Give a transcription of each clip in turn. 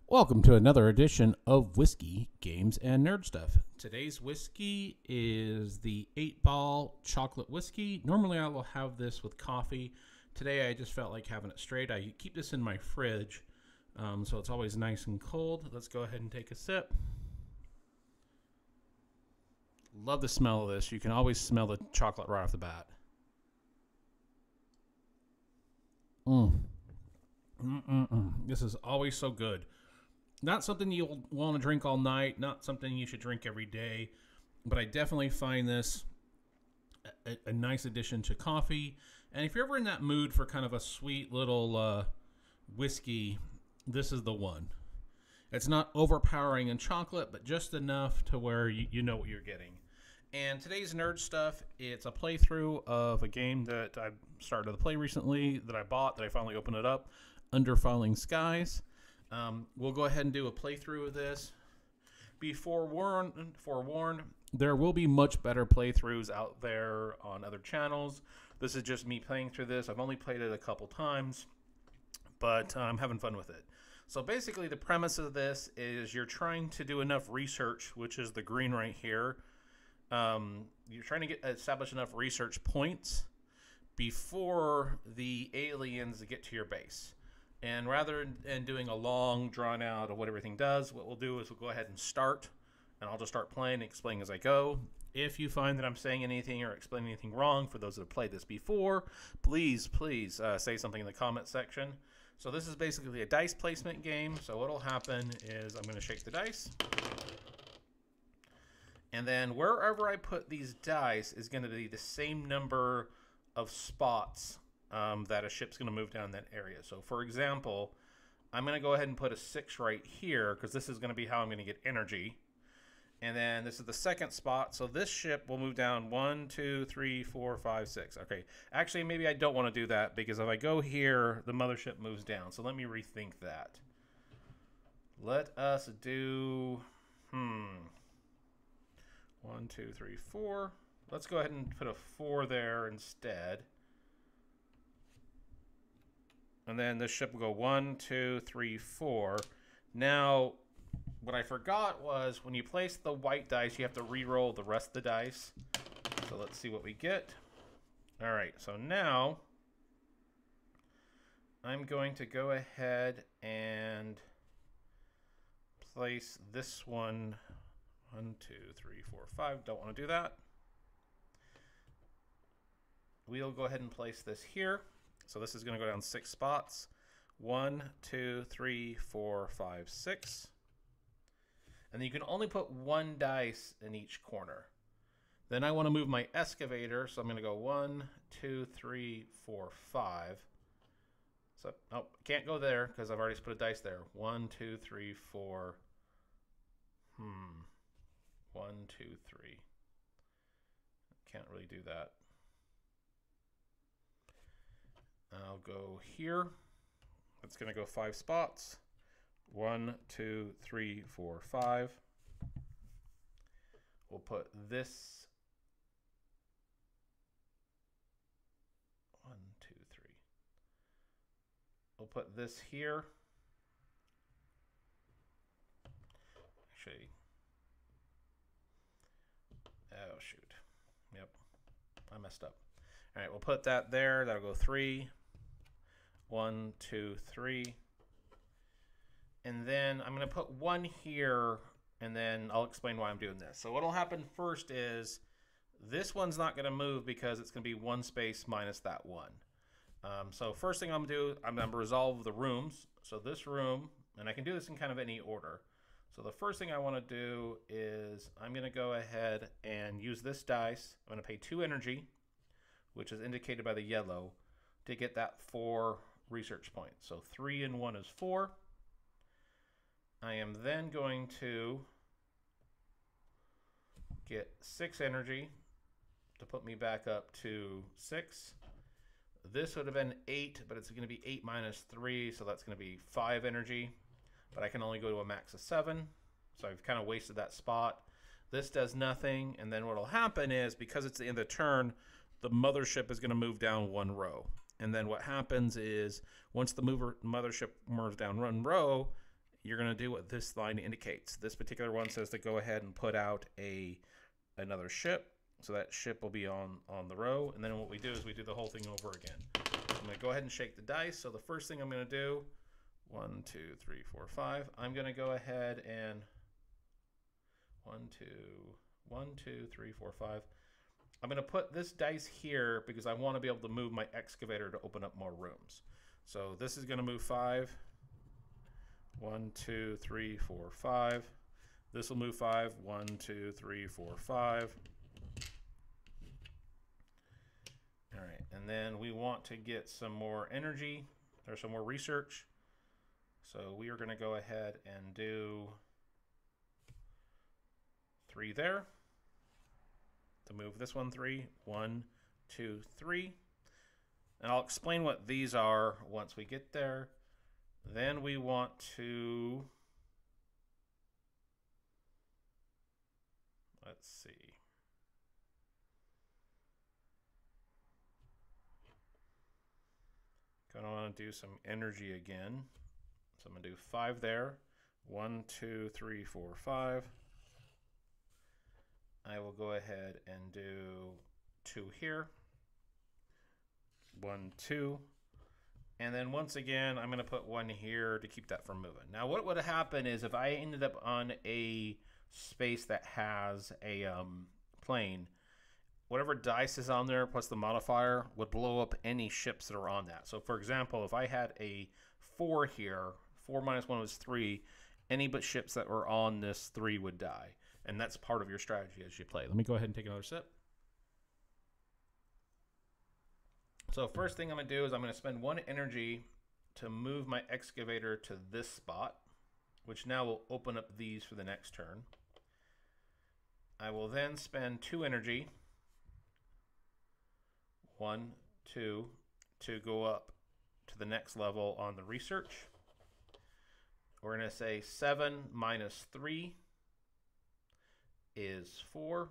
Welcome to another edition of Whiskey, Games, and Nerd Stuff. Today's whiskey is the 8-Ball Chocolate Whiskey. Normally I will have this with coffee. Today I just felt like having it straight. I keep this in my fridge, so it's always nice and cold. Let's go ahead and take a sip. Love the smell of this. You can always smell the chocolate right off the bat. This is always so good. Not something you'll want to drink all night, not something you should drink every day, but I definitely find this a nice addition to coffee. And if you're ever in that mood for kind of a sweet little whiskey, this is the one. It's not overpowering in chocolate, but just enough to where you know what you're getting. And today's Nerd Stuff, it's a playthrough of a game that I started to play recently, that I bought, that I finally opened it up, Under Falling Skies. We'll go ahead and do a playthrough of this. Be forewarned, there will be much better playthroughs out there on other channels. This is just me playing through this. I've only played it a couple times, but I'm having fun with it. So basically the premise of this is you're trying to do enough research, which is the green right here. You're trying to establish enough research points before the aliens get to your base. And rather than doing a long drawn out of what everything does, what we'll do is we'll go ahead and start, and I'll just start playing and explaining as I go. If you find that I'm saying anything or explaining anything wrong, for those that have played this before, please say something in the comment section. So this is basically a dice placement game. So what'll happen is I'm going to shake the dice. And then wherever I put these dice is going to be the same number of spots that a ship's going to move down that area. So for example, I'm going to go ahead and put a 6 right here because this is going to be how I'm going to get energy. And then this is the second spot. So this ship will move down 1, 2, 3, 4, 5, 6. Okay, actually maybe I don't want to do that because if I go here, the mothership moves down. So let me rethink that. Let us do, 1, 2, 3, 4. Let's go ahead and put a 4 there instead. And then this ship will go 1, 2, 3, 4. Now, what I forgot was when you place the white dice, you have to re-roll the rest of the dice. So let's see what we get. All right, so now I'm going to go ahead and place this one. 1, 2, 3, 4, 5. Don't want to do that. We'll go ahead and place this here. So this is going to go down 6 spots. 1, 2, 3, 4, 5, 6. And then you can only put 1 dice in each corner. Then I want to move my excavator, so I'm going to go 1, 2, 3, 4, 5. So, oh, can't go there because I've already put a dice there. 1, 2, 3, 4. 1, 2, 3. Can't really do that. I'll go here. It's going to go 5 spots. 1, 2, 3, 4, 5. We'll put this 1, 2, 3. We'll put this here. Actually, oh shoot. Yep, I messed up. All right, we'll put that there. That'll go 3. 1, 2, 3. And then I'm going to put 1 here, and then I'll explain why I'm doing this. So what'll happen first is this one's not going to move because it's going to be 1 space minus that 1. So first thing I'm going to do, I'm going to resolve the rooms. So this room, and I can do this in kind of any order. So the first thing I want to do is I'm going to go ahead and use this dice. I'm going to pay 2 energy, which is indicated by the yellow, to get that 4 research points. So 3 and 1 is 4. I am then going to get 6 energy to put me back up to 6. This would have been 8, but it's going to be 8 minus 3, so that's going to be 5 energy. But I can only go to a max of 7, so I've kind of wasted that spot. This does nothing, and then what will happen is, because it's the end of the turn, the mothership is going to move down 1 row. And then what happens is, once the mothership moves down 1 row, you're going to do what this line indicates. This particular one says to go ahead and put out another ship. So that ship will be on the row. And then what we do is we do the whole thing over again. I'm going to go ahead and shake the dice. So the first thing I'm going to do, 1, 2, 3, 4, 5. I'm going to go ahead and 1, 2, 3, 4, 5. I'm going to put this dice here because I want to be able to move my excavator to open up more rooms. So this is going to move 5. 1, 2, 3, 4, 5. This will move 5. 1, 2, 3, 4, 5. All right, and then we want to get some more energy. There's some more research. So we are going to go ahead and do 3 there. To move this one 3. 1, 2, 3. And I'll explain what these are once we get there. Then we want to, let's see. Gonna want to do some energy again. So I'm gonna do 5 there. 1, 2, 3, 4, 5. I will go ahead and do 2 here. 1, 2. And then once again, I'm going to put 1 here to keep that from moving. Now, what would happen is if I ended up on a space that has a plane, whatever dice is on there plus the modifier would blow up any ships that are on that. So, for example, if I had a 4 here, 4 minus 1 was 3, any but ships that were on this 3 would die. And that's part of your strategy as you play. Let me go ahead and take another sip. So first thing I'm going to do is I'm going to spend 1 energy to move my excavator to this spot, which now will open up these for the next turn. I will then spend 2 energy, 1, 2, to go up to the next level on the research. We're going to say 7 minus 3 is 4.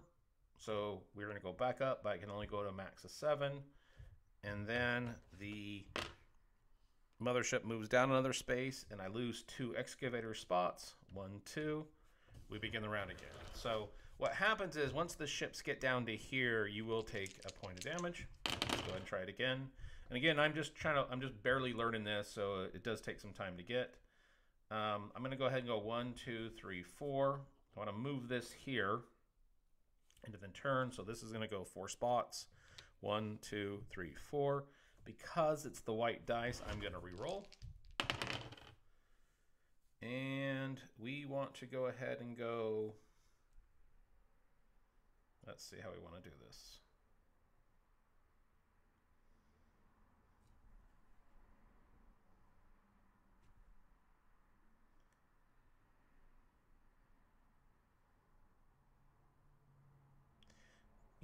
So we're going to go back up, but I can only go to a max of 7. And then the mothership moves down another space, and I lose 2 excavator spots. 1, 2. We begin the round again. So what happens is once the ships get down to here, you will take a point of damage. Let's go ahead and try it again. And again, I'm just barely learning this, so it does take some time to get. I'm going to go ahead and go 1, 2, 3, 4. I want to move this here into the turn, so this is going to go 4 spots. 1, 2, 3, 4. Because it's the white dice, I'm going to re-roll. And we want to go ahead and go. Let's see how we want to do this.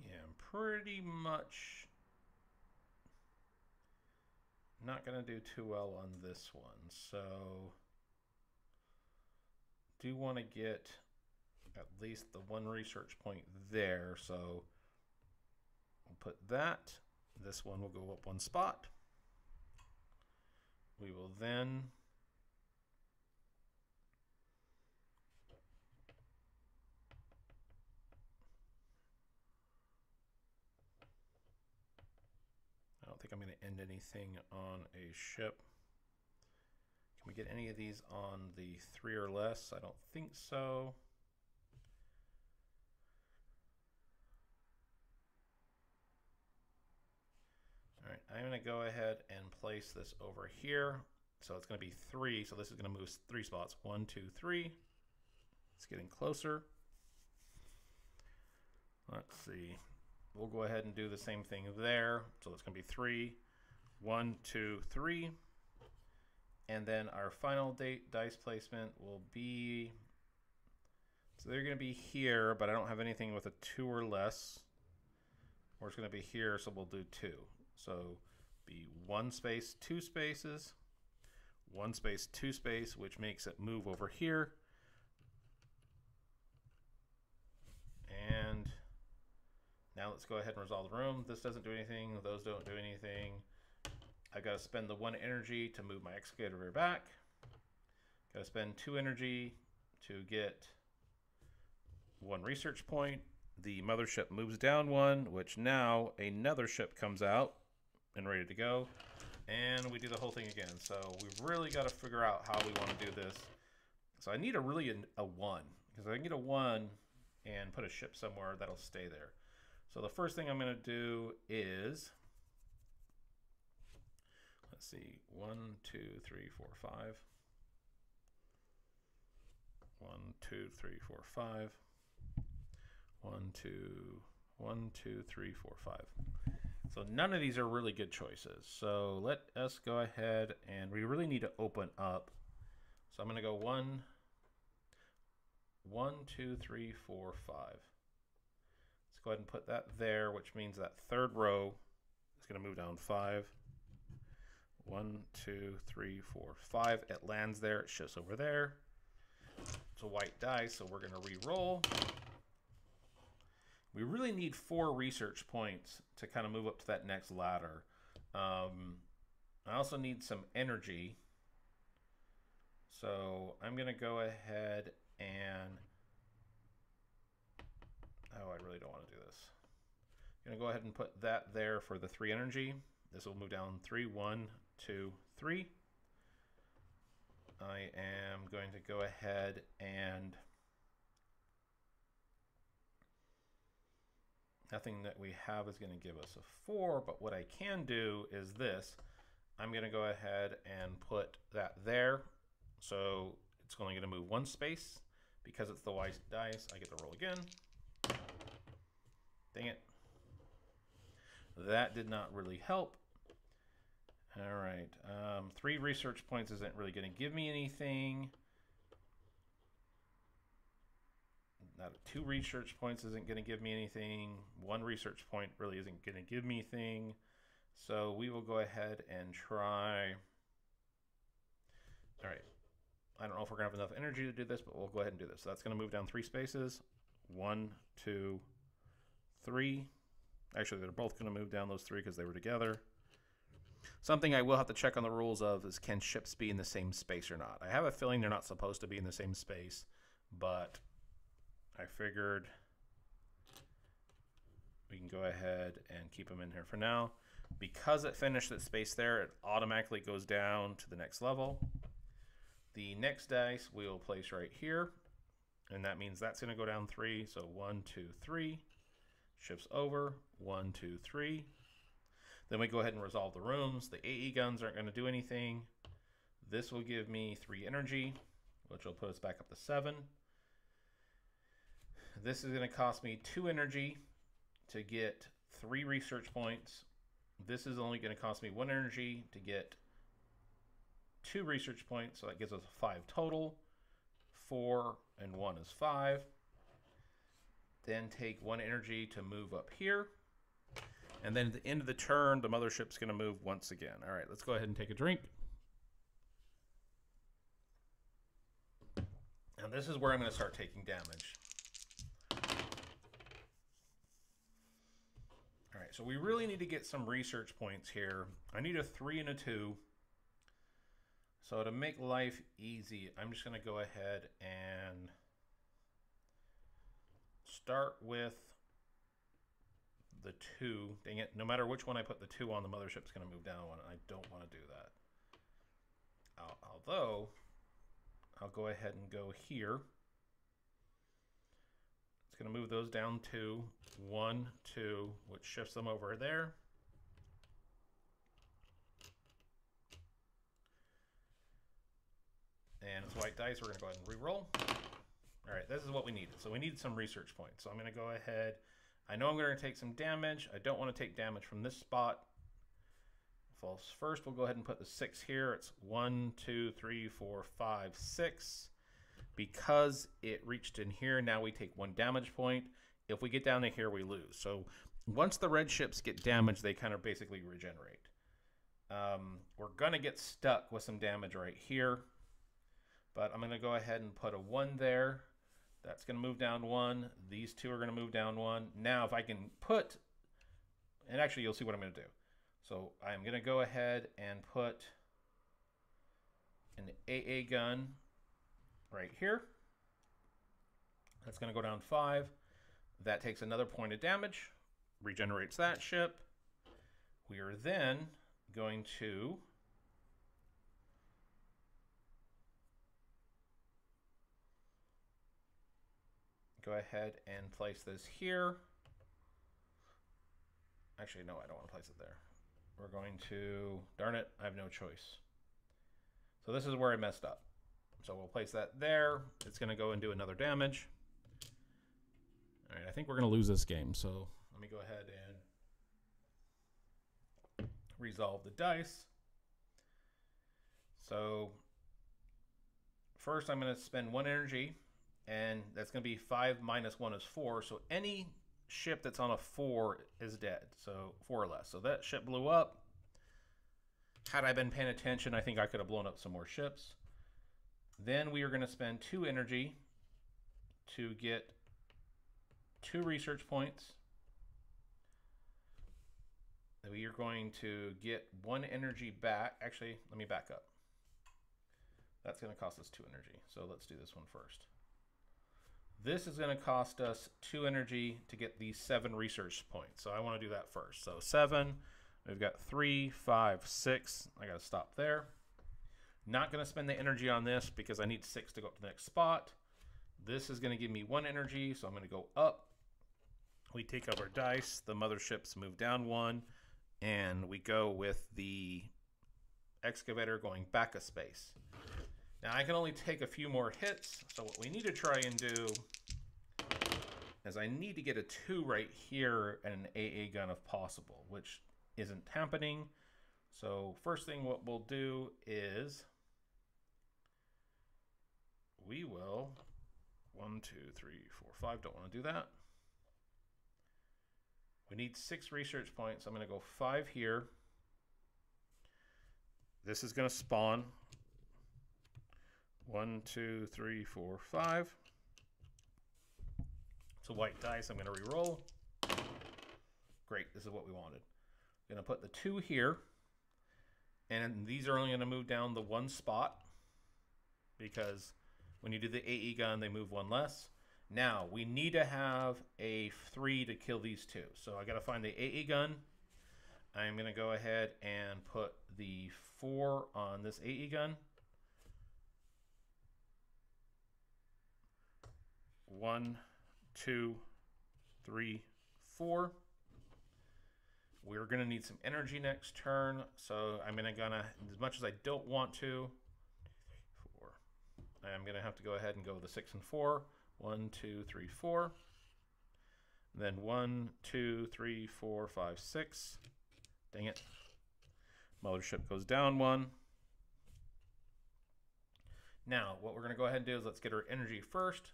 Yeah, I'm pretty much not going to do too well on this one. So do want to get at least the 1 research point there. So we'll put that. This one will go up 1 spot. We will then I don't think I'm going to end anything on a ship. Can we get any of these on the 3 or less? I don't think so. All right, I'm going to go ahead and place this over here. So it's going to be 3. So this is going to move 3 spots. 1, 2, 3. It's getting closer. Let's see. We'll go ahead and do the same thing there. So it's going to be 3. 1, 2, 3. And then our final dice placement will be, so they're going to be here, but I don't have anything with a 2 or less. Or it's going to be here, so we'll do 2. So be 1 space, 2 spaces, 1 space, 2 space, which makes it move over here. And now let's go ahead and resolve the room. This doesn't do anything. Those don't do anything. I've got to spend the 1 energy to move my excavator back. Got Gotta spend 2 energy to get 1 research point. The mothership moves down 1, which now another ship comes out and ready to go. And we do the whole thing again. So we've really got to figure out how we want to do this. So I need a 1, because I can get a 1 and put a ship somewhere that'll stay there. So the first thing I'm going to do is, let's see, 1, 2, 3, 4, 5. 1, 2, 3, 4, 5. 1, 2, 1, 2, 3, 4, 5. So none of these are really good choices. So let us go ahead, and we really need to open up. So I'm going to go 1, 2, 3, 4, 5. Let's go ahead and put that there, which means that third row is going to move down 5. 1, 2, 3, 4, 5. It lands there. It shifts over there. It's a white die, so we're going to re-roll. We really need 4 research points to kind of move up to that next ladder. I also need some energy. So I'm going to go ahead and... Oh, I really don't want to do this. I'm going to go ahead and put that there for the 3 energy. This will move down 3, 1, 2, 3. I am going to go ahead and... Nothing that we have is going to give us a 4, but what I can do is this. I'm going to go ahead and put that there. So it's only going to move 1 space. Because it's the white dice, I get to roll again. Dang it. That did not really help. All right. 3 research points isn't really going to give me anything. Not 2 research points isn't going to give me anything. 1 research point really isn't going to give me anything. So we will go ahead and try. All right. I don't know if we're going to have enough energy to do this, but we'll go ahead and do this. So that's going to move down 3 spaces. 1, 2, 3. Actually, they're both going to move down those 3 because they were together. Something I will have to check on the rules of is, can ships be in the same space or not? I have a feeling they're not supposed to be in the same space, but I figured we can go ahead and keep them in here for now. Because it finished its space there, it automatically goes down to the next level. The next dice we will place right here, and that means that's going to go down 3. So 1, 2, 3. Shifts over. 1, 2, 3. Then we go ahead and resolve the rooms. The AE guns aren't going to do anything. This will give me 3 energy, which will put us back up to 7. This is going to cost me 2 energy to get 3 research points. This is only going to cost me 1 energy to get 2 research points, so that gives us 5 total. 4 and 1 is 5. Then take 1 energy to move up here. And then at the end of the turn, the mothership's going to move once again. All right, let's go ahead and take a drink. And this is where I'm going to start taking damage. All right, so we really need to get some research points here. I need a 3 and a 2. So to make life easy, I'm just going to go ahead and start with the 2. Dang it, no matter which one I put the 2 on, the mothership's going to move down 1. I don't want to do that. Although, I'll go ahead and go here. It's going to move those down 2. 1, 2, which shifts them over there. And it's white dice. We're going to go ahead and re-roll. All right, this is what we needed. So we needed some research points. So I'm going to go ahead. I know I'm going to take some damage. I don't want to take damage from this spot. False first. We'll go ahead and put the 6 here. It's 1, 2, 3, 4, 5, 6. Because it reached in here, now we take 1 damage point. If we get down to here, we lose. So once the red ships get damaged, they kind of basically regenerate. We're going to get stuck with some damage right here. But I'm going to go ahead and put a 1 there. That's going to move down 1. These 2 are going to move down 1. Now, if I can put, and actually you'll see what I'm going to do. So I'm going to go ahead and put an AA gun right here. That's going to go down 5. That takes another point of damage, regenerates that ship. We are then going to go ahead and place this here. Actually, no, I don't want to place it there. We're going to, darn it, I have no choice. So this is where I messed up. So we'll place that there. It's going to go and do another damage. All right, I think we're going to lose this game. So let me go ahead and resolve the dice. So first I'm going to spend 1 energy, and that's going to be 5 minus 1 is 4. So any ship that's on a 4 is dead. So 4 or less. So that ship blew up. Had I been paying attention, I think I could have blown up some more ships. Then we are going to spend 2 energy to get 2 research points. We are going to get 1 energy back. Actually, let me back up. That's going to cost us 2 energy. So let's do this one first. This is going to cost us 2 energy to get these 7 research points. So I want to do that first. So 7, we've got 3, 5, 6. I got to stop there. Not going to spend the energy on this because I need 6 to go up to the next spot. This is going to give me 1 energy, so I'm going to go up. We take out our dice. The motherships move down 1, and we go with the excavator going back a space. Now I can only take a few more hits, so what we need to try and do is I need to get a 2 right here and an AA gun if possible, which isn't happening. So first thing what we'll do is we will 1, 2, 3, 4, 5. Don't want to do that. We need 6 research points. I'm going to go 5 here. This is going to spawn 1, 2, 3, 4, 5. It's a white dice. I'm going to re-roll. Great. This is what we wanted. I'm going to put the 2 here. And these are only going to move down the 1 spot because when you do the AE gun, they move 1 less. Now, we need to have a 3 to kill these 2. So I got to find the AE gun. I'm going to go ahead and put the 4 on this AE gun. 1, 2, 3, 4. We're going to need some energy next turn, so I'm gonna, as much as I don't want to, 4. I'm going to have to go ahead and go with the 6 and 4. 1, 2, 3, 4. Then 1, 2, 3, 4, 5, 6. Dang it. Mothership goes down 1. Now, what we're going to go ahead and do is let's get our energy first.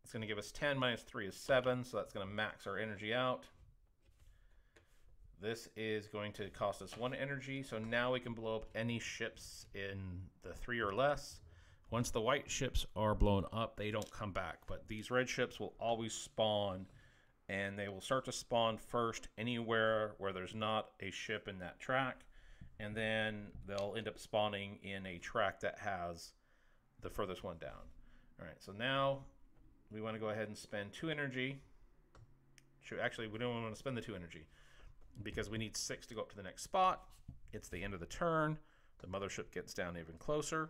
It's going to give us 10 minus 3 is 7, so that's going to max our energy out. This is going to cost us 1 energy, so now we can blow up any ships in the 3 or less. Once the white ships are blown up, they don't come back, but these red ships will always spawn, and they will start to spawn first anywhere where there's not a ship in that track, and then they'll end up spawning in a track that has the furthest one down. All right, so now we want to go ahead and spend 2 energy. Actually, we don't want to spend the 2 energy because we need 6 to go up to the next spot. It's the end of the turn. The mothership gets down even closer.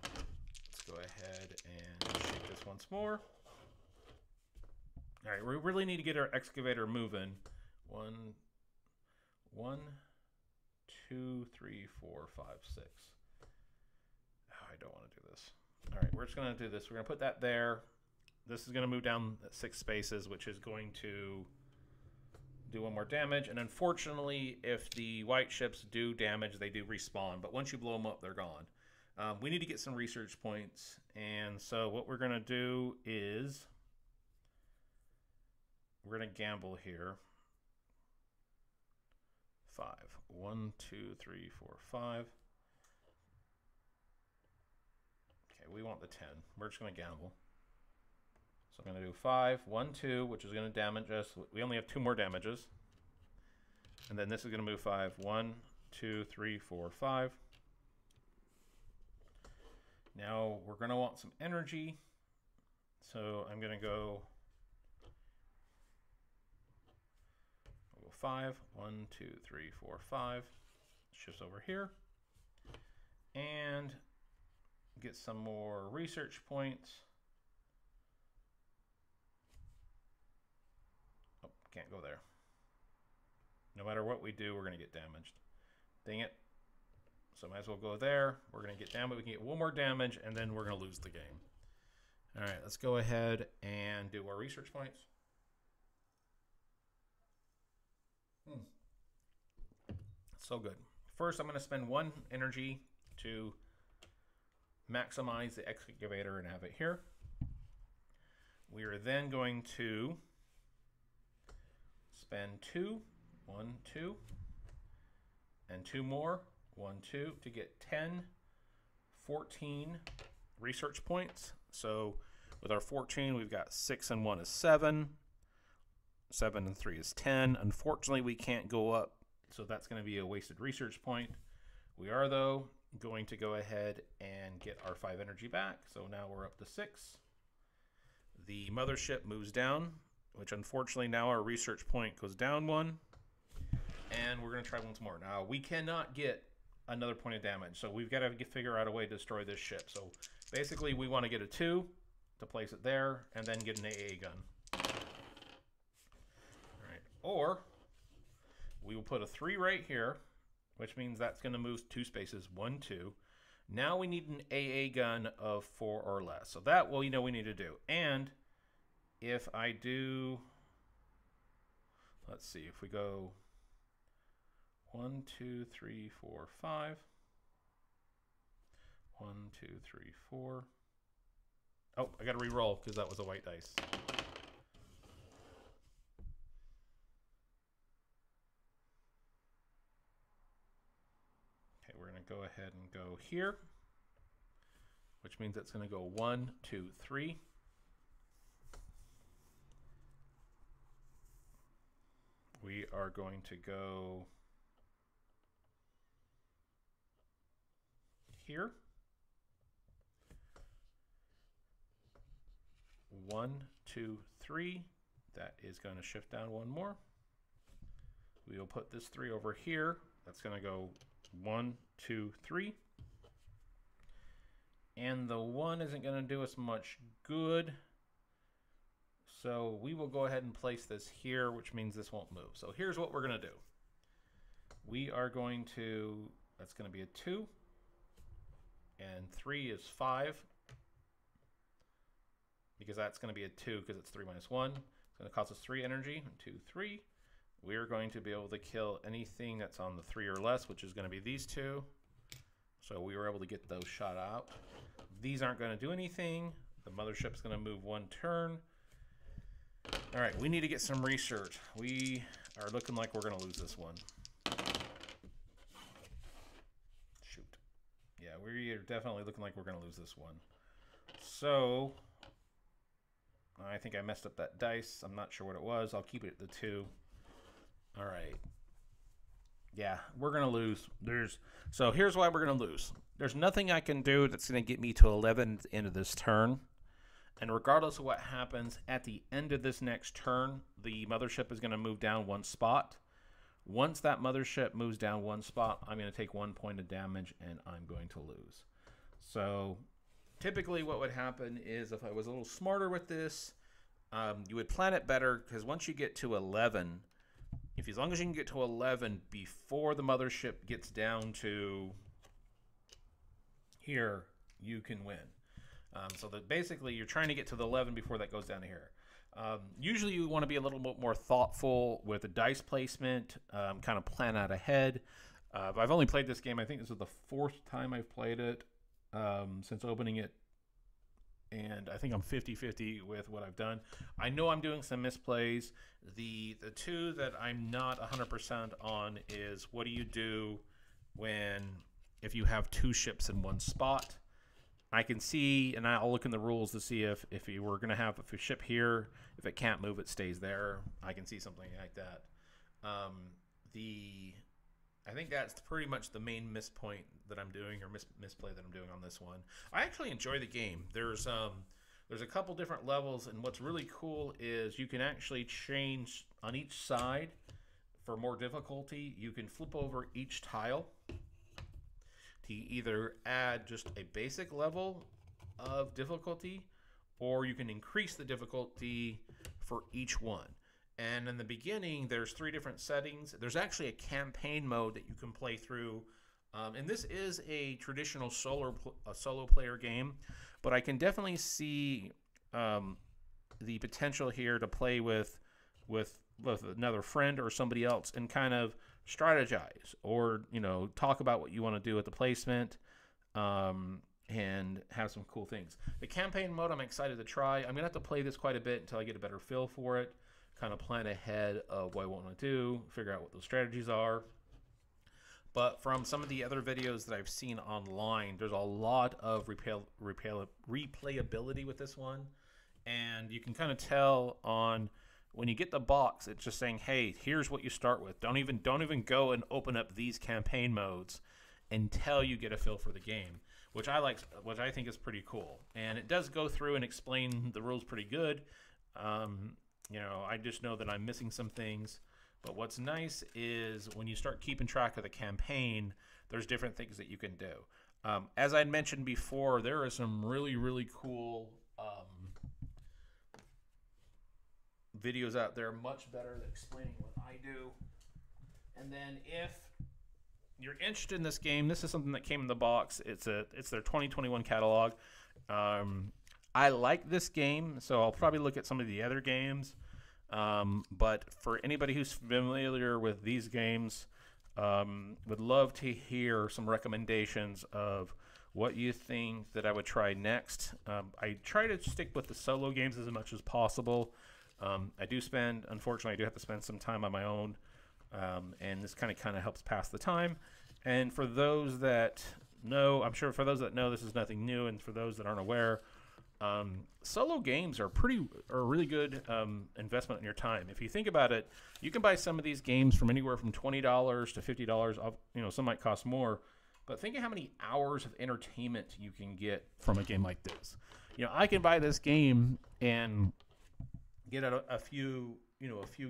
Let's go ahead and shake this once more. All right, we really need to get our excavator moving. 1, 2, 3, 4, 5, 6. Oh, I don't want to do this. All right, we're just going to do this. We're going to put that there. This is going to move down 6 spaces, which is going to do 1 more damage. And unfortunately, if the white ships do damage, they do respawn. But once you blow them up, they're gone. We need to get some research points. And so what we're going to do is we're going to gamble here. 5. 1, 2, 3, 4, 5. Okay, we want the 10. We're just going to gamble. So I'm going to do 5, 1, 2, which is going to damage us. We only have 2 more damages. And then this is going to move 5. 1, 2, 3, 4, 5. Now we're going to want some energy. So I'm going to go 5. 1, 2, 3, 4, 5. Shifts over here. And get some more research points. Oh, can't go there. No matter what we do, we're going to get damaged. Dang it. So might as well go there. We're going to get damaged. We can get one more damage, and then we're going to lose the game. All right, let's go ahead and do our research points. So good. First, I'm going to spend 1 energy to maximize the excavator and have it here. We are then going to spend 2, 1, 2, and 2 more, 1, 2, to get 10, 14 research points. So with our 14, we've got 6 and 1 is 7. 7 and 3 is 10. Unfortunately, we can't go up, so that's going to be a wasted research point. We are, though, going to go ahead and get our 5 energy back. So now we're up to 6. The mothership moves down, which unfortunately now our research point goes down 1. And we're going to try once more. Now, we cannot get another point of damage, so we've got to figure out a way to destroy this ship. So basically, we want to get a 2 to place it there, and then get an AA gun. All right. Or we will put a 3 right here, which means that's going to move 2 spaces, 1, 2. Now we need an AA gun of 4 or less. So that, well, you know, we need to do. And if I do, let's see, if we go 1, 2, 3, 4, 5. 1, 2, 3, 4. Oh, I got to re-roll because that was a white dice. Okay, we're going to go ahead and go here, which means it's going to go 1, 2, 3. We are going to go here. 1, 2, 3. That is going to shift down 1 more. We will put this 3 over here. That's going to go 1, 2, 3. And the 1 isn't going to do us much good. So we will go ahead and place this here, which means this won't move. So here's what we're going to do. We are going to, that's going to be a 2. And 3 is 5. Because that's going to be a 2 because it's 3 minus 1. It's going to cost us 3 energy. 2, 3. We're going to be able to kill anything that's on the 3 or less, which is going to be these 2. So we were able to get those shot out. These aren't going to do anything. The mothership's going to move 1 turn. All right, we need to get some research. We are looking like we're going to lose this one. Shoot. Yeah, we are definitely looking like we're going to lose this one. So I think I messed up that dice. I'm not sure what it was. I'll keep it at the 2. All right. Yeah, we're going to lose. So here's why we're going to lose. There's nothing I can do that's going to get me to 11 at the end of this turn. And regardless of what happens, at the end of this next turn, the mothership is going to move down 1 spot. Once that mothership moves down 1 spot, I'm going to take 1 point of damage, and I'm going to lose. So typically what would happen is if I was a little smarter with this, you would plan it better, because once you get to 11, as long as you can get to 11 before the mothership gets down to here, you can win. So that basically you're trying to get to the 11 before that goes down to here. Usually you want to be a little bit more thoughtful with the dice placement, kind of plan out ahead. I've only played this game, I think this is the 4th time I've played it since opening it. And I think I'm 50-50 with what I've done. I know I'm doing some misplays. The 2 that I'm not 100% on is what do you do if you have 2 ships in 1 spot. I can see, and I'll look in the rules to see if you were going to have a ship here, if it can't move, it stays there. I can see something like that. I think that's pretty much the main mispoint that I'm doing, or misplay that I'm doing on this one. I actually enjoy the game. There's a couple different levels, and what's really cool is you can actually change on each side for more difficulty. You can flip over each tile to either add just a basic level of difficulty, or you can increase the difficulty for each one. And in the beginning, there's 3 different settings. There's actually a campaign mode that you can play through. And this is a traditional solo player game, but I can definitely see the potential here to play with another friend or somebody else and kind of strategize, or talk about what you want to do with the placement, and have some cool things. The campaign mode I'm excited to try. I'm gonna have to play this quite a bit until I get a better feel for it, kind of plan ahead of what I want to do, figure out what those strategies are. But from some of the other videos that I've seen online, there's a lot of replayability with this one. And you can kind of tell on when you get the box, it's just saying, hey, here's what you start with. Don't even go and open up these campaign modes until you get a feel for the game, which I think is pretty cool. And it does go through and explain the rules pretty good. I just know that I'm missing some things. But what's nice is when you start keeping track of the campaign, there's different things that you can do. As I mentioned before, there are some really, really cool videos out there, much better at explaining what I do. And then if you're interested in this game, this is something that came in the box. It's their 2021 catalog. I like this game, so I'll probably look at some of the other games. But for anybody who's familiar with these games, would love to hear some recommendations of what you think that I would try next. I try to stick with the solo games as much as possible. Unfortunately, I do have to spend some time on my own, and this kind of helps pass the time. And for those that know, I'm sure for those that know, this is nothing new, and for those that aren't aware, solo games are a really good investment in your time. If you think about it, you can buy some of these games from anywhere from $20 to $50. Some might cost more, but think of how many hours of entertainment you can get from a game like this. I can buy this game and get out a few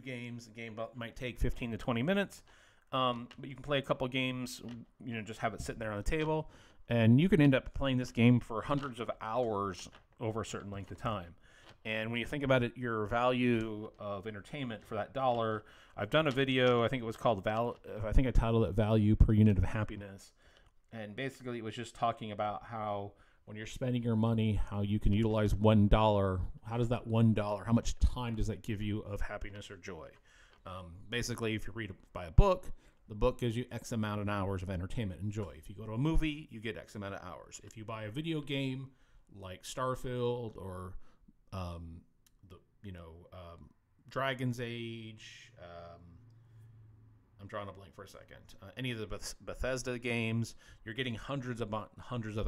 games. A game might take 15 to 20 minutes, but you can play a couple games. Just have it sitting there on the table, and you can end up playing this game for hundreds of hours over a certain length of time. And when you think about it, your value of entertainment for that dollar, I've done a video, I think it was called I think I titled it Value Per Unit of Happiness. And basically it was just talking about how when you're spending your money, how you can utilize $1. How does that $1, how much time does that give you of happiness or joy? Basically, if you buy a book, the book gives you X amount of hours of entertainment and joy. If you go to a movie, you get X amount of hours. If you buy a video game like Starfield or Dragon's Age, I'm drawing a blank for a second. Any of the Bethesda games, you're getting hundreds of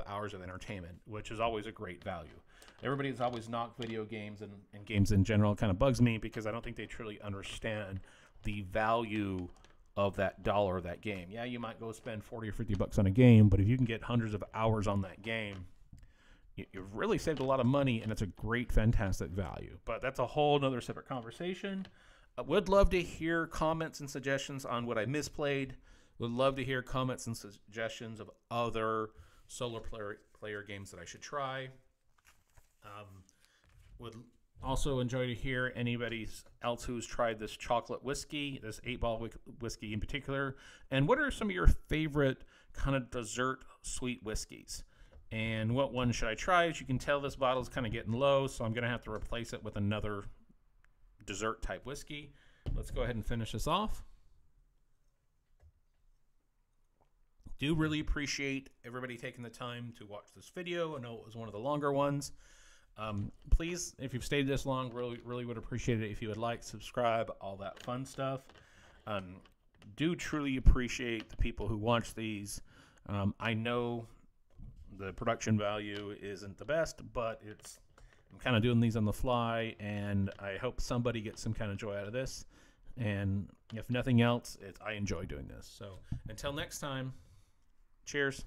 hours of entertainment, which is always a great value. Everybody's always knocked video games and games in general. It kind of bugs me because I don't think they truly understand the value of that dollar of that game. Yeah, you might go spend 40 or 50 bucks on a game, but if you can get hundreds of hours on that game, you've really saved a lot of money, and it's a great, fantastic value. But that's a whole nother separate conversation. I would love to hear comments and suggestions on what I misplayed. Would love to hear comments and suggestions of other solo player games that I should try. Would also enjoy to hear anybody else who's tried this chocolate whiskey, this 8-Ball whiskey in particular, and what are some of your favorite kind of dessert sweet whiskeys? And what one should I try? As you can tell, this bottle is kind of getting low, so I'm going to have to replace it with another dessert type whiskey. Let's go ahead and finish this off. Do really appreciate everybody taking the time to watch this video. I know it was one of the longer ones. Please, if you've stayed this long, really would appreciate it if you would like, subscribe, all that fun stuff. Do truly appreciate the people who watch these. I know the production value isn't the best, but I'm kind of doing these on the fly, and I hope somebody gets some kind of joy out of this. And if nothing else, I enjoy doing this. So until next time, cheers.